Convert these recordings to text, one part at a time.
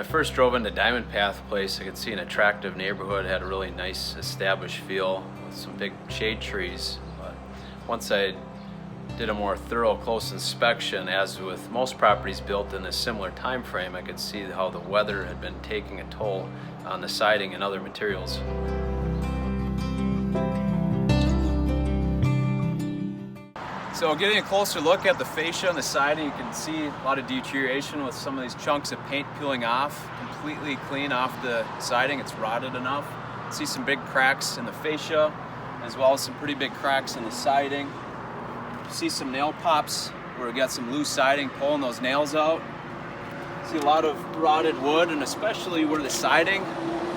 first drove into Diamond Path Place, I could see an attractive neighborhood, had a really nice established feel with some big shade trees. But once I did a more thorough, close inspection, as with most properties built in a similar time frame, I could see how the weather had been taking a toll on the siding and other materials. So getting a closer look at the fascia and the siding, you can see a lot of deterioration with some of these chunks of paint peeling off, completely clean off the siding. It's rotted enough. See some big cracks in the fascia, as well as some pretty big cracks in the siding. See some nail pops where we got some loose siding pulling those nails out. See a lot of rotted wood, and especially where the siding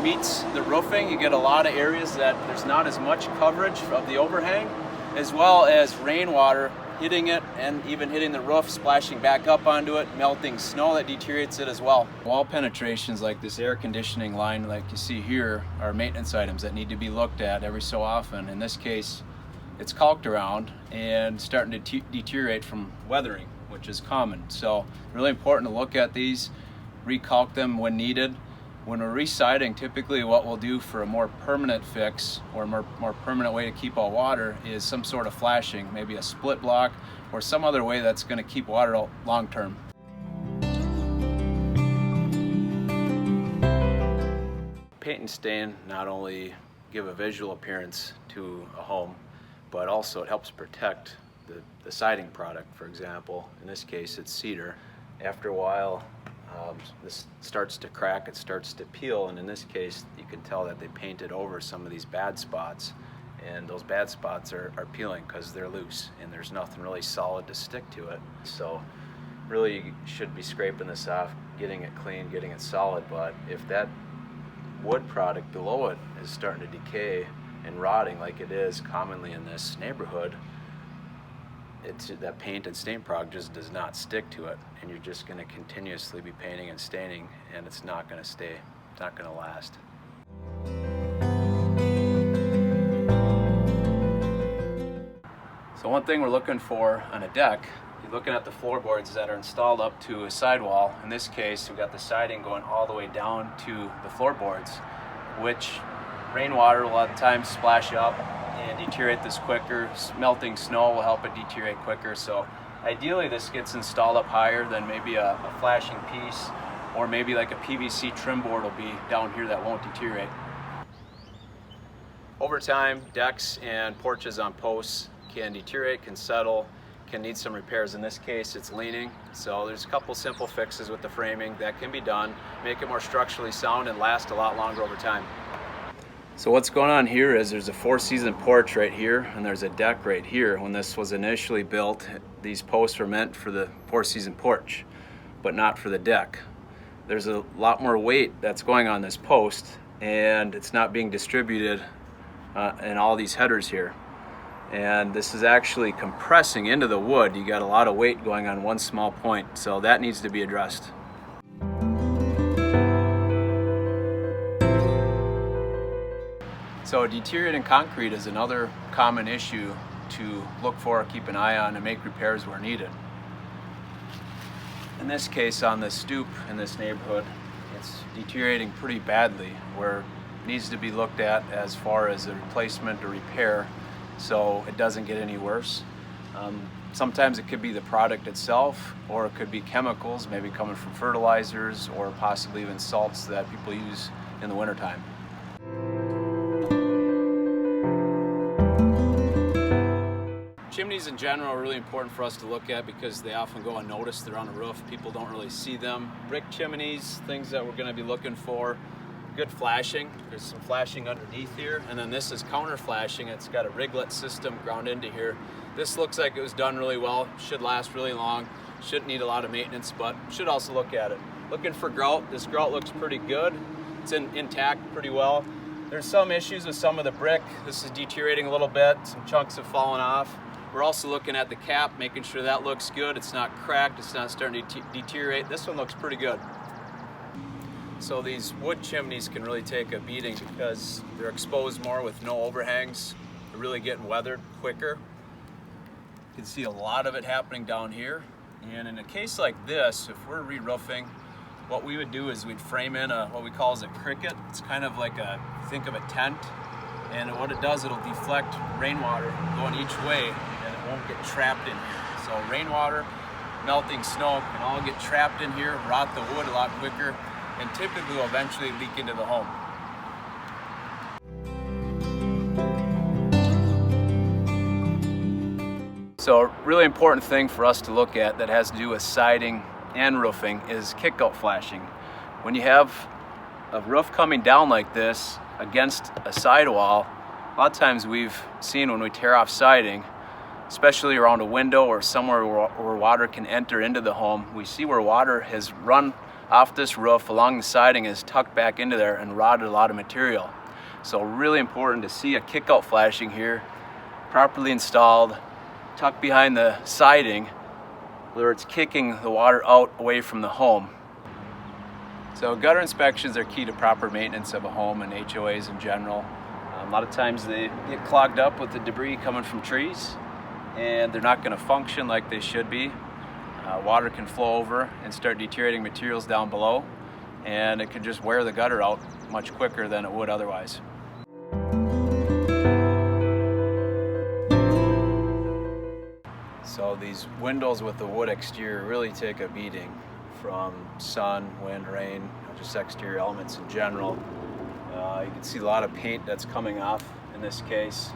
meets the roofing, you get a lot of areas that there's not as much coverage of the overhang, as well as rainwater hitting it and even hitting the roof, splashing back up onto it, melting snow that deteriorates it as well. Wall penetrations like this air conditioning line like you see here are maintenance items that need to be looked at every so often. In this case, it's caulked around and starting to deteriorate from weathering, which is common. So really important to look at these, recaulk them when needed. When we're residing, typically what we'll do for a more permanent fix or more permanent way to keep out water is some sort of flashing, maybe a split block or some other way that's going to keep water out long term. Paint and stain not only give a visual appearance to a home, but also it helps protect the siding product. For example, in this case it's cedar. After a while, this starts to crack, it starts to peel, and in this case you can tell that they painted over some of these bad spots, and those bad spots are peeling because they're loose and there's nothing really solid to stick to it. So really you should be scraping this off, getting it clean, getting it solid. But if that wood product below it is starting to decay and rotting like it is commonly in this neighborhood, that paint and stain product just does not stick to it, and you're just going to continuously be painting and staining, and it's not going to stay, it's not going to last. So one thing we're looking for on a deck, you're looking at the floorboards that are installed up to a sidewall. In this case, we've got the siding going all the way down to the floorboards, which rainwater will a lot of times splash up and deteriorate this quicker. Melting snow will help it deteriorate quicker. So ideally this gets installed up higher than maybe a flashing piece, or maybe like a PVC trim board will be down here that won't deteriorate. Over time, decks and porches on posts can deteriorate, can settle, can need some repairs. In this case it's leaning, so there's a couple simple fixes with the framing that can be done, make it more structurally sound and last a lot longer over time. So what's going on here is there's a 4-season porch right here and there's a deck right here. When this was initially built, these posts were meant for the 4-season porch, but not for the deck. There's a lot more weight that's going on this post, and it's not being distributed in all these headers here. And this is actually compressing into the wood. You got a lot of weight going on one small point, so that needs to be addressed. So deteriorating concrete is another common issue to look for, keep an eye on, and make repairs where needed. In this case, on the stoop in this neighborhood, it's deteriorating pretty badly, where it needs to be looked at as far as a replacement or repair so it doesn't get any worse. Sometimes it could be the product itself, or it could be chemicals, maybe coming from fertilizers, or possibly even salts that people use in the wintertime. Chimneys in general are really important for us to look at because they often go unnoticed. They're on the roof, people don't really see them. Brick chimneys, things that we're going to be looking for. Good flashing, there's some flashing underneath here, and then this is counter flashing. It's got a riglet system ground into here. This looks like it was done really well, should last really long, shouldn't need a lot of maintenance, but should also look at it. Looking for grout, this grout looks pretty good. It's intact pretty well. There's some issues with some of the brick. This is deteriorating a little bit, some chunks have fallen off. We're also looking at the cap, making sure that looks good. It's not cracked, it's not starting to deteriorate. This one looks pretty good. So these wood chimneys can really take a beating because they're exposed more with no overhangs. They're really getting weathered quicker. You can see a lot of it happening down here. And in a case like this, if we're re-roofing, what we would do is we'd frame in what we call as a cricket. It's kind of like think of a tent, and what it does, it'll deflect rainwater going each way, and it won't get trapped in here. So rainwater, melting snow can all get trapped in here, rot the wood a lot quicker, and typically will eventually leak into the home. So a really important thing for us to look at that has to do with siding and roofing is kick-out flashing. When you have a roof coming down like this against a sidewall, a lot of times we've seen when we tear off siding, especially around a window or somewhere where water can enter into the home, we see where water has run off this roof along the siding, is tucked back into there and rotted a lot of material. So really important to see a kick-out flashing here, properly installed, tucked behind the siding, where it's kicking the water out away from the home. So gutter inspections are key to proper maintenance of a home and HOAs in general. A lot of times they get clogged up with the debris coming from trees, and they're not going to function like they should be. Water can flow over and start deteriorating materials down below, and it could just wear the gutter out much quicker than it would otherwise. So these windows with the wood exterior really take a beating from sun, wind, rain, just exterior elements in general. You can see a lot of paint that's coming off in this case,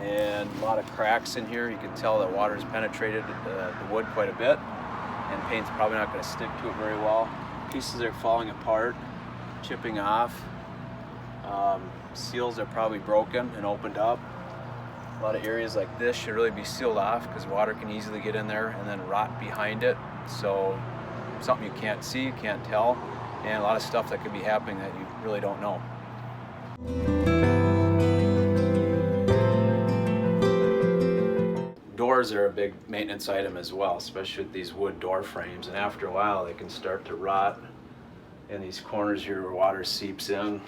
and a lot of cracks in here. You can tell that water's penetrated the wood quite a bit, and paint's probably not going to stick to it very well. Pieces are falling apart, chipping off. Seals are probably broken and opened up. A lot of areas like this should really be sealed off because water can easily get in there and then rot behind it. So something you can't see, you can't tell, and a lot of stuff that could be happening that you really don't know. Doors are a big maintenance item as well, especially with these wood door frames, and after a while they can start to rot in these corners here where water seeps in.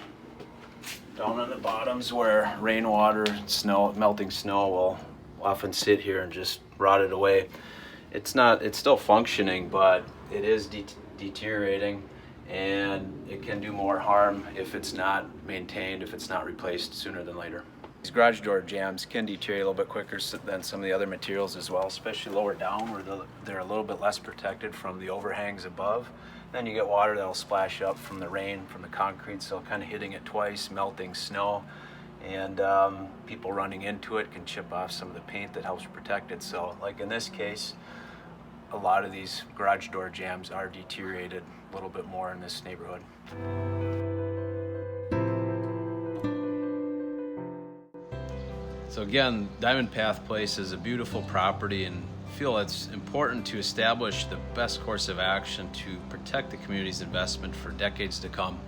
Down on the bottoms where rainwater, snow, melting snow will often sit here and just rot it away. It's still functioning, but it is deteriorating, and it can do more harm if it's not maintained, if it's not replaced sooner than later. These garage door jambs can deteriorate a little bit quicker than some of the other materials as well, especially lower down where they're a little bit less protected from the overhangs above. Then you get water that'll splash up from the rain, from the concrete, so kind of hitting it twice, melting snow, and people running into it can chip off some of the paint that helps protect it. So like in this case, a lot of these garage door jambs are deteriorated a little bit more in this neighborhood. So again, Diamond Path Place is a beautiful property, and feel it's important to establish the best course of action to protect the community's investment for decades to come.